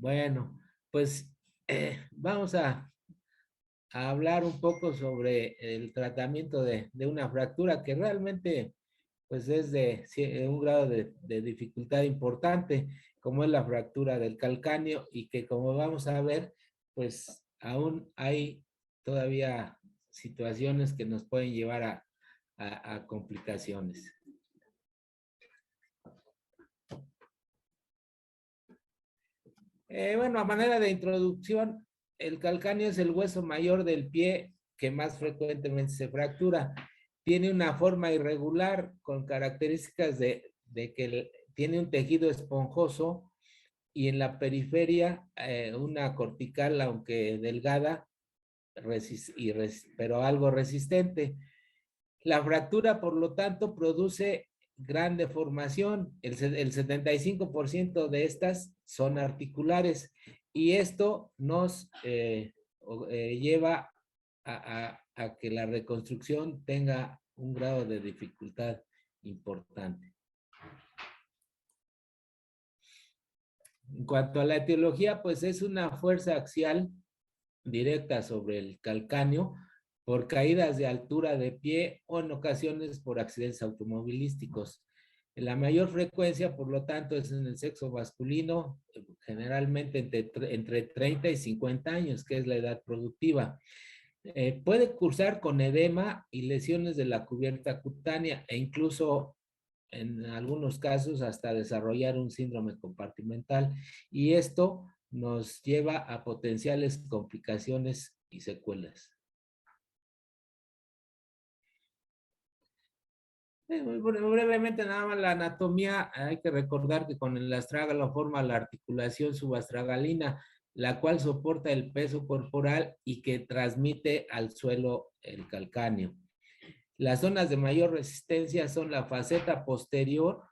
Bueno, pues vamos a hablar un poco sobre el tratamiento de una fractura que realmente pues es de un grado de dificultad importante, como es la fractura del calcáneo y que como vamos a ver, pues aún hay todavía situaciones que nos pueden llevar a complicaciones. Bueno, a manera de introducción, el calcáneo es el hueso mayor del pie que más frecuentemente se fractura. Tiene una forma irregular con características de que tiene un tejido esponjoso y en la periferia una cortical, aunque delgada, pero algo resistente. La fractura, por lo tanto, produce gran deformación. El 75% de estas son articulares y esto nos lleva a que la reconstrucción tenga un grado de dificultad importante. En cuanto a la etiología, pues es una fuerza axial directa sobre el calcáneo por caídas de altura de pie o en ocasiones por accidentes automovilísticos. La mayor frecuencia, por lo tanto, es en el sexo masculino, generalmente entre 30 y 50 años, que es la edad productiva. Puede cursar con edema y lesiones de la cubierta cutánea e incluso en algunos casos hasta desarrollar un síndrome compartimental y esto nos lleva a potenciales complicaciones y secuelas. Muy brevemente, nada más la anatomía, hay que recordar que con el astrágalo forma la articulación subastragalina, la cual soporta el peso corporal y que transmite al suelo el calcáneo. Las zonas de mayor resistencia son la faceta posterior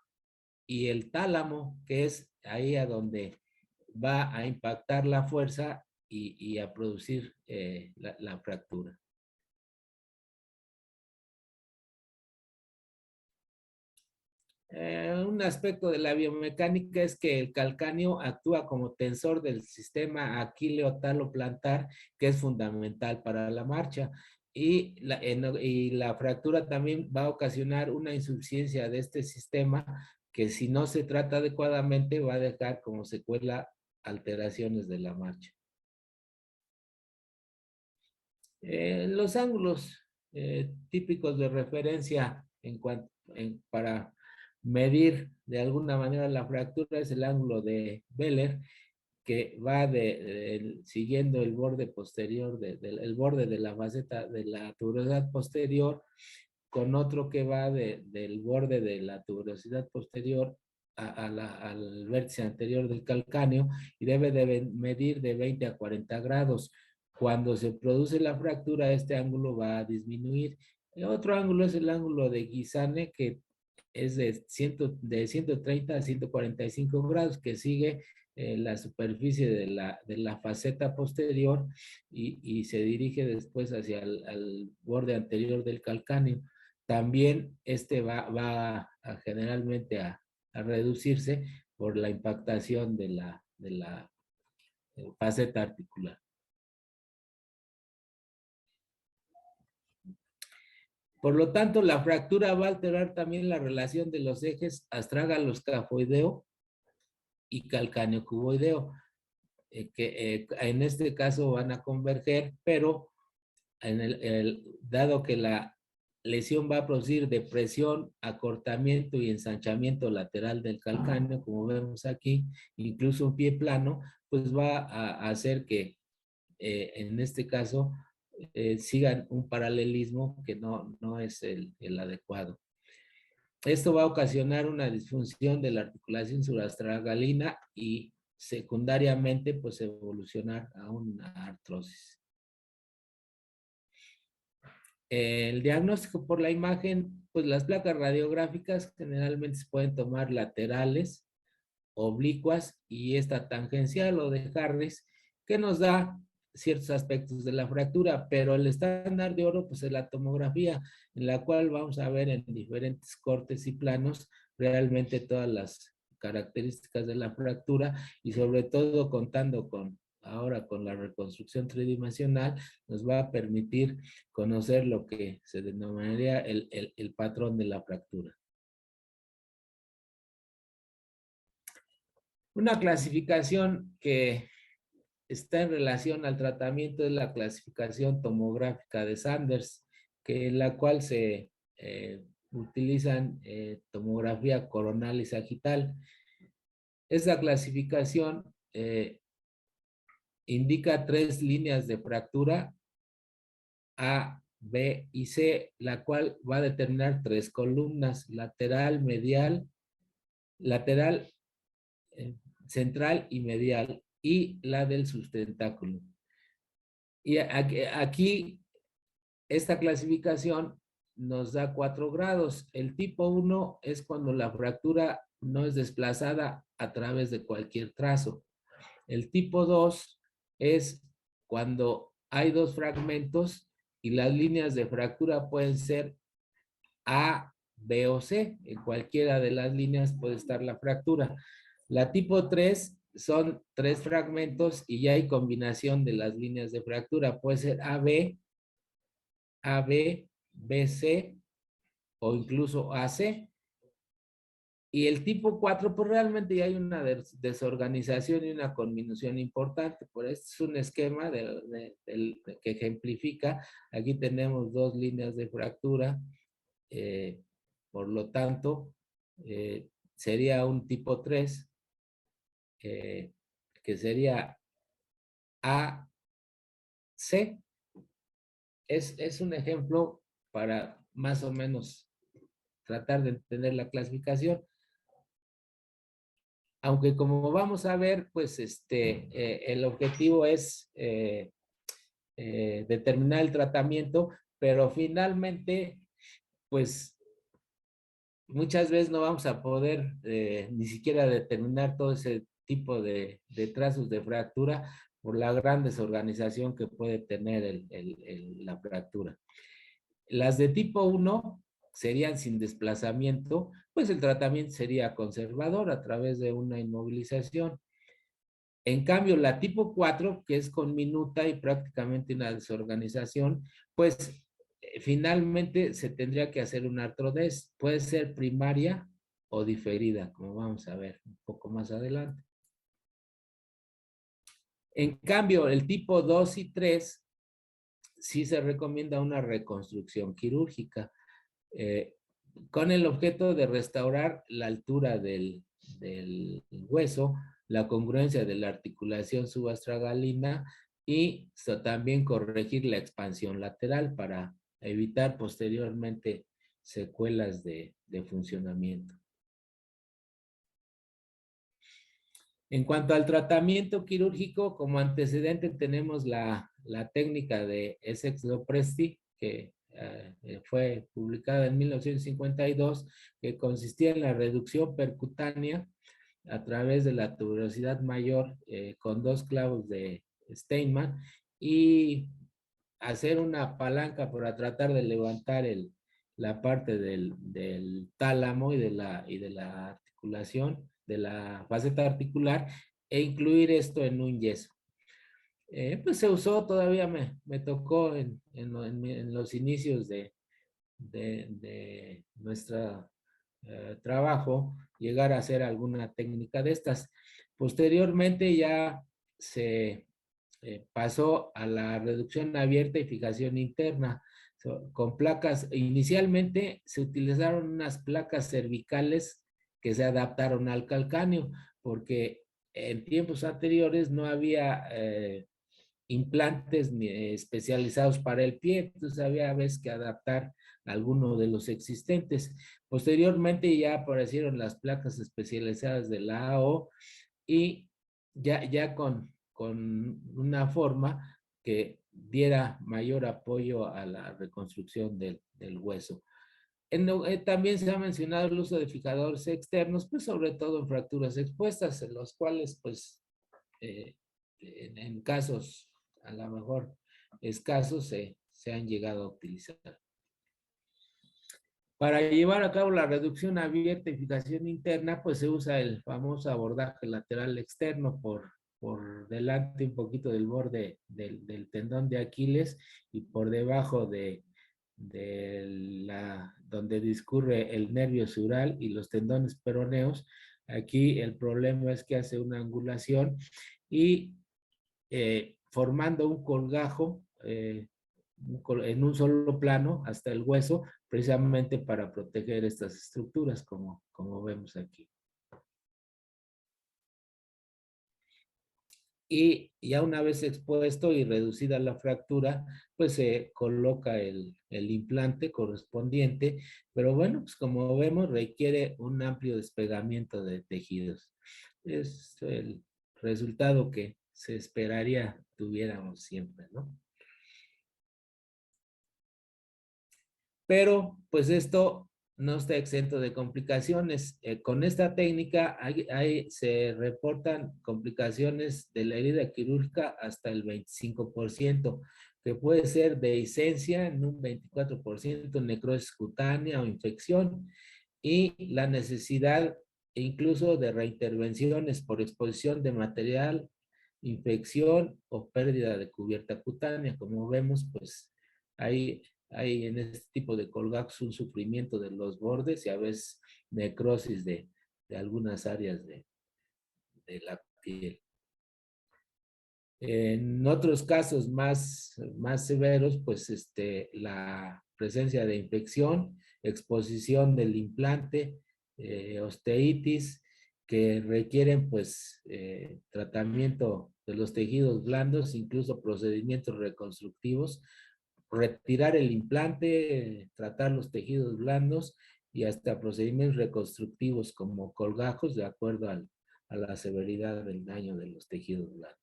y el tálamo, que es ahí a donde va a impactar la fuerza y a producir la fractura. Un aspecto de la biomecánica es que el calcáneo actúa como tensor del sistema aquileo-taloplantar, que es fundamental para la marcha. Y la fractura también va a ocasionar una insuficiencia de este sistema que si no se trata adecuadamente va a dejar como secuela alteraciones de la marcha. Los ángulos típicos de referencia para medir de alguna manera la fractura es el ángulo de Beller, que va siguiendo el borde posterior, el borde de la faceta de la tuberosidad posterior, con otro que va del borde de la tuberosidad posterior al vértice anterior del calcáneo y debe de medir de 20 a 40 grados. Cuando se produce la fractura, este ángulo va a disminuir. El otro ángulo es el ángulo de Guisane, que es de 130 a 145 grados, que sigue la superficie de la faceta posterior y se dirige después hacia el borde anterior del calcáneo. También este va generalmente a reducirse por la impactación de la faceta articular. Por lo tanto, la fractura va a alterar también la relación de los ejes astrágalo-escafoideo y calcáneo-cuboideo, que en este caso van a converger, pero dado que la lesión va a producir depresión, acortamiento y ensanchamiento lateral del calcáneo, como vemos aquí, incluso un pie plano, pues va a hacer que en este caso sigan un paralelismo que no es el adecuado. Esto va a ocasionar una disfunción de la articulación subastragalina y secundariamente pues evolucionar a una artrosis. El diagnóstico por la imagen, pues las placas radiográficas generalmente se pueden tomar laterales, oblicuas y esta tangencial o de Harris, que nos da ciertos aspectos de la fractura, pero el estándar de oro pues es la tomografía, en la cual vamos a ver en diferentes cortes y planos realmente todas las características de la fractura y sobre todo contando ahora con la reconstrucción tridimensional, nos va a permitir conocer lo que se denominaría el patrón de la fractura. Una clasificación que está en relación al tratamiento es la clasificación tomográfica de Sanders, en la cual se utilizan tomografía coronal y sagital. Esta clasificación indica 3 líneas de fractura A, B y C, la cual va a determinar 3 columnas, lateral, medial, lateral, central y medial, y la del sustentáculo. Y aquí esta clasificación nos da 4 grados. El tipo 1 es cuando la fractura no es desplazada a través de cualquier trazo. El tipo 2 es cuando hay 2 fragmentos y las líneas de fractura pueden ser A, B o C. En cualquiera de las líneas puede estar la fractura. La tipo 3 son 3 fragmentos y ya hay combinación de las líneas de fractura. Puede ser AB, AB, BC o incluso AC. Y el tipo 4, pues realmente ya hay una desorganización y una conminución importante. Por eso es un esquema que ejemplifica. Aquí tenemos 2 líneas de fractura. Por lo tanto, sería un tipo 3, que sería AC. Es un ejemplo para más o menos tratar de entender la clasificación. Aunque como vamos a ver, pues el objetivo es determinar el tratamiento, pero finalmente, pues muchas veces no vamos a poder ni siquiera determinar todo ese tipo de trazos de fractura por la gran desorganización que puede tener la fractura. Las de tipo 1 serían sin desplazamiento, pues el tratamiento sería conservador a través de una inmovilización. En cambio, la tipo 4, que es con minuta y prácticamente una desorganización, pues finalmente se tendría que hacer una artrodes. Puede ser primaria o diferida, como vamos a ver un poco más adelante. En cambio, el tipo 2 y 3 sí se recomienda una reconstrucción quirúrgica con el objeto de restaurar la altura del hueso, la congruencia de la articulación subastragalina y también corregir la expansión lateral para evitar posteriormente secuelas de funcionamiento. En cuanto al tratamiento quirúrgico, como antecedente tenemos la técnica de Essex-Lopresti, que fue publicada en 1952, que consistía en la reducción percutánea a través de la tuberosidad mayor con 2 clavos de Steinman y hacer una palanca para tratar de levantar la parte del tálamo y de la articulación, de la faceta articular, e incluir esto en un yeso. Pues se usó, todavía me tocó en los inicios de nuestro trabajo llegar a hacer alguna técnica de estas. Posteriormente ya se pasó a la reducción abierta y fijación interna con placas. Inicialmente se utilizaron unas placas cervicales que se adaptaron al calcáneo, porque en tiempos anteriores no había implantes especializados para el pie, entonces había a veces que adaptar alguno de los existentes. Posteriormente ya aparecieron las placas especializadas de la AO y ya con una forma que diera mayor apoyo a la reconstrucción del hueso. También se ha mencionado el uso de fijadores externos, pues sobre todo en fracturas expuestas, en los cuales pues en casos a lo mejor escasos se han llegado a utilizar. Para llevar a cabo la reducción abierta y fijación interna, pues se usa el famoso abordaje lateral externo por delante un poquito del borde del tendón de Aquiles y por debajo donde discurre el nervio sural y los tendones peroneos. Aquí el problema es que hace una angulación y formando un colgajo en un solo plano hasta el hueso, precisamente para proteger estas estructuras, como vemos aquí. Y ya una vez expuesto y reducida la fractura, pues se coloca el implante correspondiente, pero bueno, pues como vemos requiere un amplio despegamiento de tejidos. Es el resultado que se esperaría tuviéramos siempre, ¿no? Pero pues esto no está exento de complicaciones. Con esta técnica se reportan complicaciones de la herida quirúrgica hasta el 25%, que puede ser dehiscencia en un 24%, necrosis cutánea o infección, y la necesidad incluso de reintervenciones por exposición de material, infección o pérdida de cubierta cutánea. Como vemos, pues hay en este tipo de colgajos un sufrimiento de los bordes y a veces necrosis de algunas áreas de la piel. En otros casos más severos, pues la presencia de infección, exposición del implante, osteitis, que requieren pues tratamiento de los tejidos blandos, incluso procedimientos reconstructivos, retirar el implante, tratar los tejidos blandos y hasta procedimientos reconstructivos como colgajos de acuerdo a la severidad del daño de los tejidos blandos.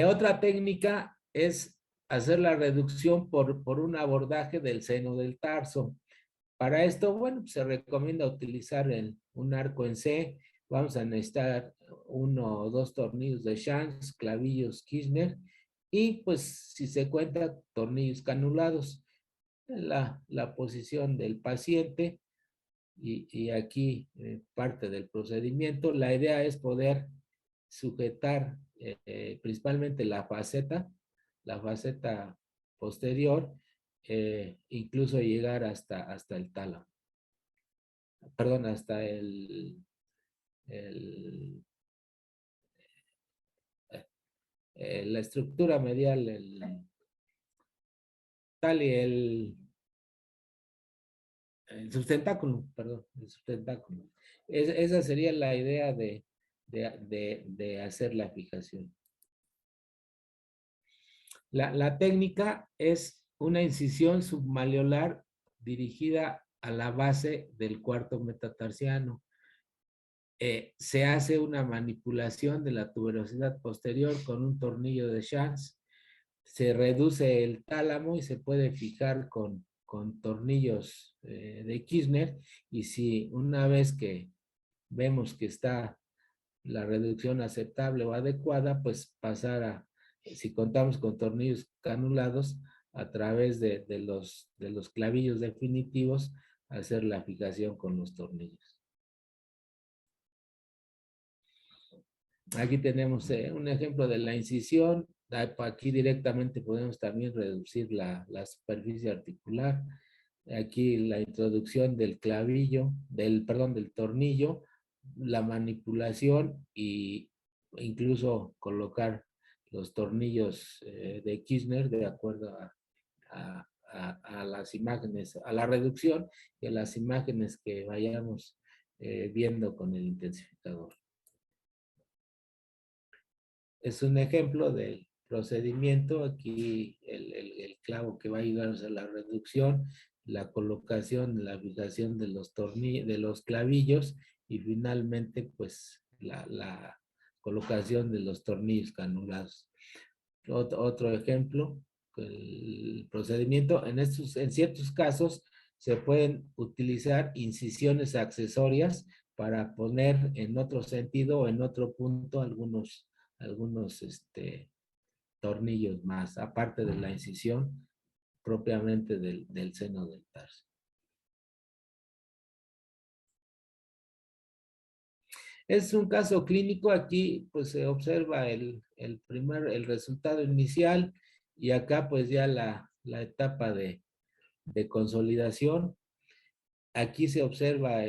Otra técnica es hacer la reducción por un abordaje del seno del tarso. Para esto, bueno, se recomienda utilizar un arco en C. Vamos a necesitar 1 o 2 tornillos de Shanks, clavillos Kirchner y pues si se cuenta, tornillos canulados. La posición del paciente y aquí parte del procedimiento. La idea es poder sujetar principalmente la faceta posterior, incluso llegar hasta el tálamo. Perdón, hasta el, la estructura medial, tal y el sustentáculo, perdón, el sustentáculo. Esa sería la idea de hacer la fijación. La técnica es una incisión submalleolar dirigida a la base del cuarto metatarsiano. Se hace una manipulación de la tuberosidad posterior con un tornillo de Shanks. Se reduce el tálamo y se puede fijar con tornillos de Kirchner. Y si una vez que vemos que está la reducción aceptable o adecuada, pues pasar si contamos con tornillos canulados, a través de los clavillos definitivos, hacer la fijación con los tornillos. Aquí tenemos un ejemplo de la incisión. Aquí directamente podemos también reducir la superficie articular. Aquí la introducción del clavillo, perdón, del tornillo, la manipulación y incluso colocar los tornillos de Kirchner de acuerdo a las imágenes, a la reducción y a las imágenes que vayamos viendo con el intensificador. Es un ejemplo del procedimiento. Aquí el clavo que va a ayudar a la reducción, la colocación, la fijación de los tornillos, de los clavillos y finalmente pues la colocación de los tornillos canulados. Otro ejemplo, el procedimiento, en ciertos casos se pueden utilizar incisiones accesorias para poner en otro sentido o en otro punto algunos tornillos más, aparte de la incisión propiamente del seno del tarso. Es un caso clínico, aquí pues se observa el resultado inicial y acá pues ya la etapa de consolidación. Aquí se observa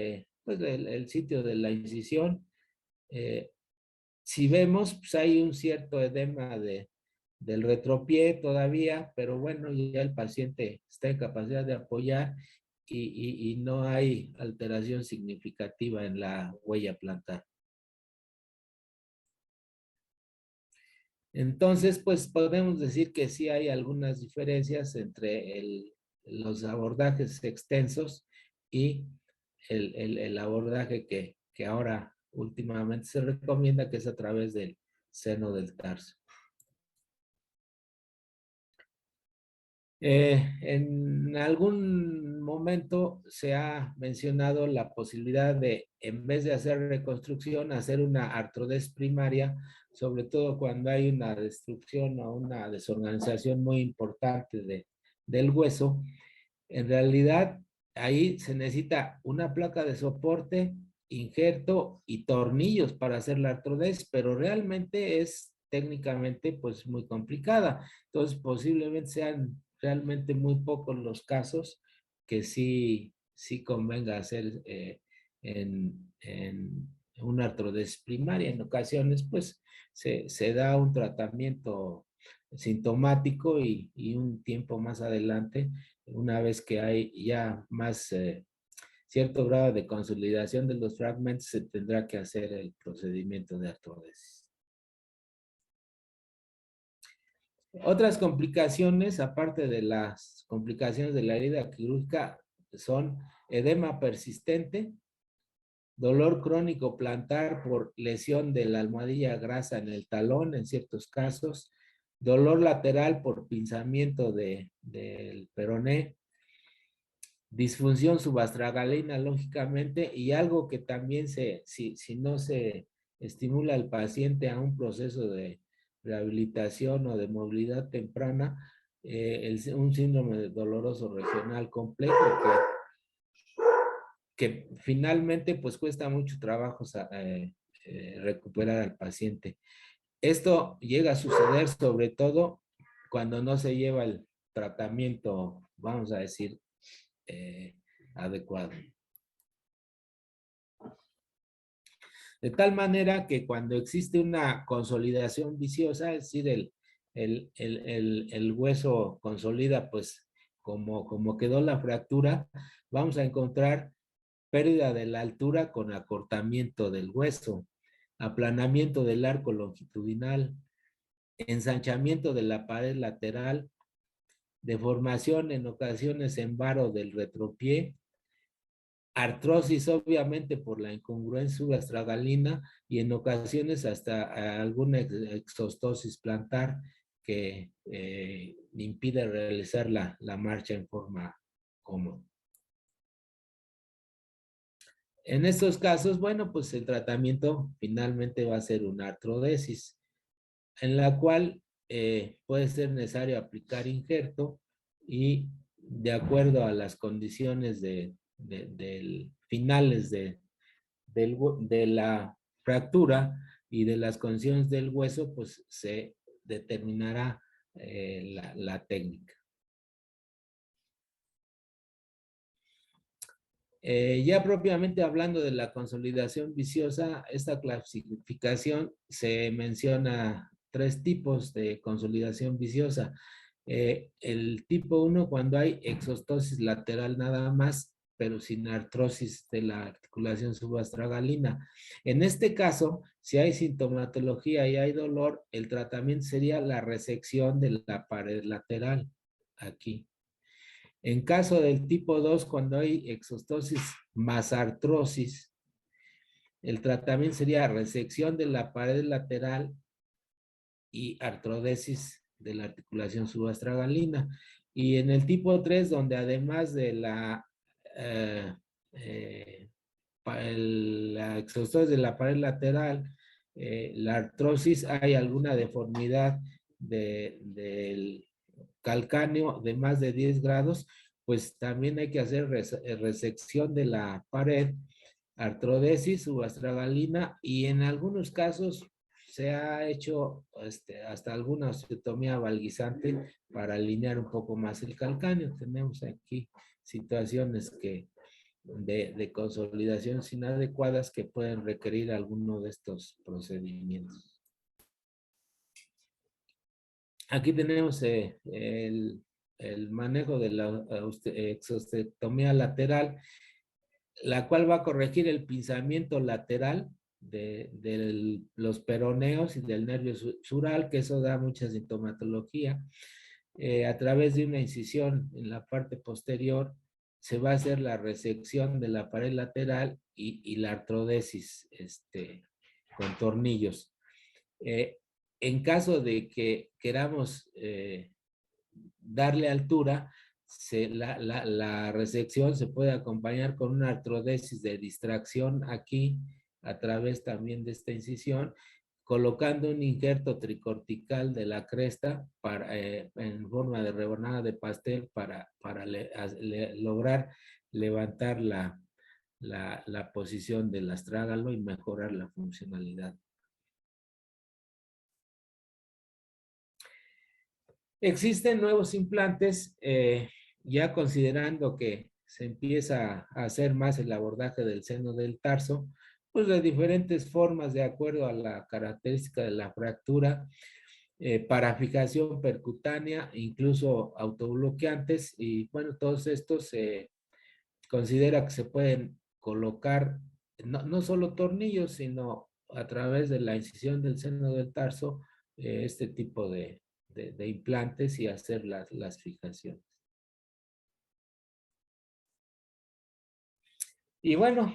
pues el sitio de la incisión. Si vemos, pues hay un cierto edema del retropié todavía, pero bueno, ya el paciente está en capacidad de apoyar y no hay alteración significativa en la huella plantar. Entonces, pues podemos decir que sí hay algunas diferencias entre los abordajes extensos y el abordaje que ahora últimamente se recomienda, que es a través del seno del tarso. En algún momento se ha mencionado la posibilidad de, en vez de hacer reconstrucción, hacer una artrodes primaria, sobre todo cuando hay una destrucción o una desorganización muy importante del hueso. En realidad, ahí se necesita una placa de soporte, injerto y tornillos para hacer la artrodes, pero realmente es técnicamente pues muy complicada. Entonces, posiblemente sean realmente muy pocos los casos que sí convenga hacer en una artrodes primaria. En ocasiones, pues, se da un tratamiento sintomático y un tiempo más adelante, una vez que hay ya más cierto grado de consolidación de los fragmentos, se tendrá que hacer el procedimiento de artrodesis. Otras complicaciones, aparte de las complicaciones de la herida quirúrgica, son edema persistente, dolor crónico plantar por lesión de la almohadilla grasa en el talón en ciertos casos, dolor lateral por pinzamiento del peroné, disfunción subastragalina, lógicamente, y algo que también si no se estimula al paciente a un proceso de rehabilitación o de movilidad temprana, un síndrome doloroso regional complejo que finalmente pues cuesta mucho trabajo recuperar al paciente. Esto llega a suceder sobre todo cuando no se lleva el tratamiento, vamos a decir, adecuado. De tal manera que cuando existe una consolidación viciosa, es decir, el hueso consolida, pues como quedó la fractura, vamos a encontrar pérdida de la altura con acortamiento del hueso, aplanamiento del arco longitudinal, ensanchamiento de la pared lateral, deformación en ocasiones en varo del retropié, artrosis obviamente por la incongruencia subastragalina y en ocasiones hasta alguna exostosis plantar que impide realizar la marcha en forma cómoda. En estos casos, bueno, pues el tratamiento finalmente va a ser una artrodesis, en la cual puede ser necesario aplicar injerto y de acuerdo a las condiciones finales de la fractura y de las condiciones del hueso, pues se determinará la técnica. Ya propiamente hablando de la consolidación viciosa, esta clasificación se menciona 3 tipos de consolidación viciosa. El tipo 1, cuando hay exostosis lateral nada más, pero sin artrosis de la articulación subastragalina. En este caso, si hay sintomatología y hay dolor, el tratamiento sería la resección de la pared lateral, aquí. En caso del tipo 2, cuando hay exostosis más artrosis, el tratamiento sería resección de la pared lateral y artrodesis de la articulación subastragalina. Y en el tipo 3, donde además de la exostosis de la pared lateral, la artrosis, hay alguna deformidad del calcáneo de más de 10 grados, pues también hay que hacer resección de la pared, artrodesis, subastragalina, y en algunos casos se ha hecho hasta alguna osteotomía valguizante para alinear un poco más el calcáneo. Tenemos aquí situaciones de consolidaciones inadecuadas que pueden requerir alguno de estos procedimientos. Aquí tenemos el manejo de la exosteotomía lateral, la cual va a corregir el pinzamiento lateral de los peroneos y del nervio sural, que eso da mucha sintomatología. A través de una incisión en la parte posterior se va a hacer la resección de la pared lateral y la artrodesis con tornillos. En caso de que queramos darle altura, la resección se puede acompañar con una artrodesis de distracción aquí, a través también de esta incisión, colocando un injerto tricortical de la cresta en forma de rebanada de pastel para lograr levantar la posición del astrágalo y mejorar la funcionalidad. Existen nuevos implantes, ya considerando que se empieza a hacer más el abordaje del seno del tarso, pues de diferentes formas de acuerdo a la característica de la fractura, para fijación percutánea, incluso autobloqueantes, y bueno, todos estos se considera que se pueden colocar no solo tornillos, sino a través de la incisión del seno del tarso, este tipo de implantes y hacer las fijaciones. Y bueno,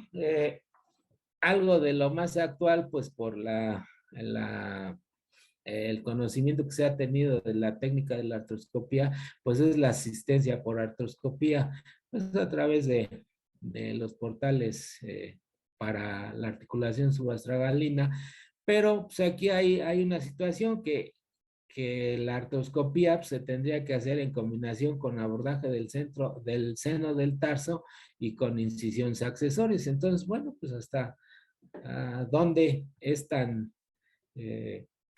algo de lo más actual, pues por el conocimiento que se ha tenido de la técnica de la artroscopía, pues es la asistencia por artroscopía, pues a través de los portales para la articulación subastragalina. Pero pues aquí hay una situación que la artroscopía pues, se tendría que hacer en combinación con abordaje del seno del tarso y con incisiones accesorias. Entonces, bueno, pues hasta dónde es tan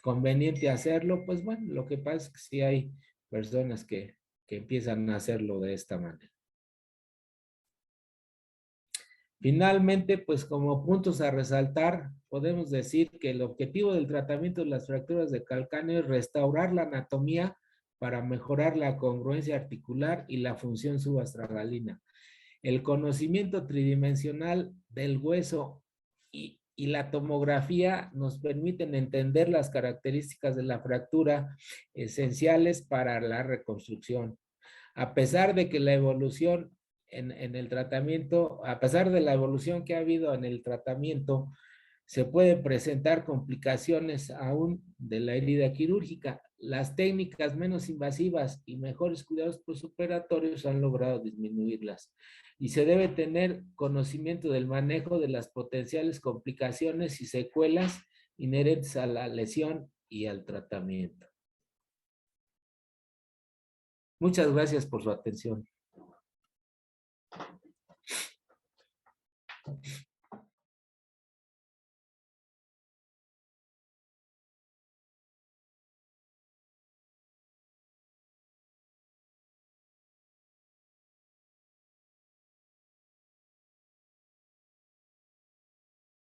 conveniente hacerlo, pues bueno, lo que pasa es que sí hay personas que empiezan a hacerlo de esta manera. Finalmente, pues como puntos a resaltar, podemos decir que el objetivo del tratamiento de las fracturas de calcáneo es restaurar la anatomía para mejorar la congruencia articular y la función subastragalina. El conocimiento tridimensional del hueso y la tomografía nos permiten entender las características de la fractura esenciales para la reconstrucción. A pesar de que la evolución en el tratamiento, a pesar de la evolución que ha habido en el tratamiento, se pueden presentar complicaciones aún de la herida quirúrgica. Las técnicas menos invasivas y mejores cuidados postoperatorios han logrado disminuirlas. Y se debe tener conocimiento del manejo de las potenciales complicaciones y secuelas inherentes a la lesión y al tratamiento. Muchas gracias por su atención.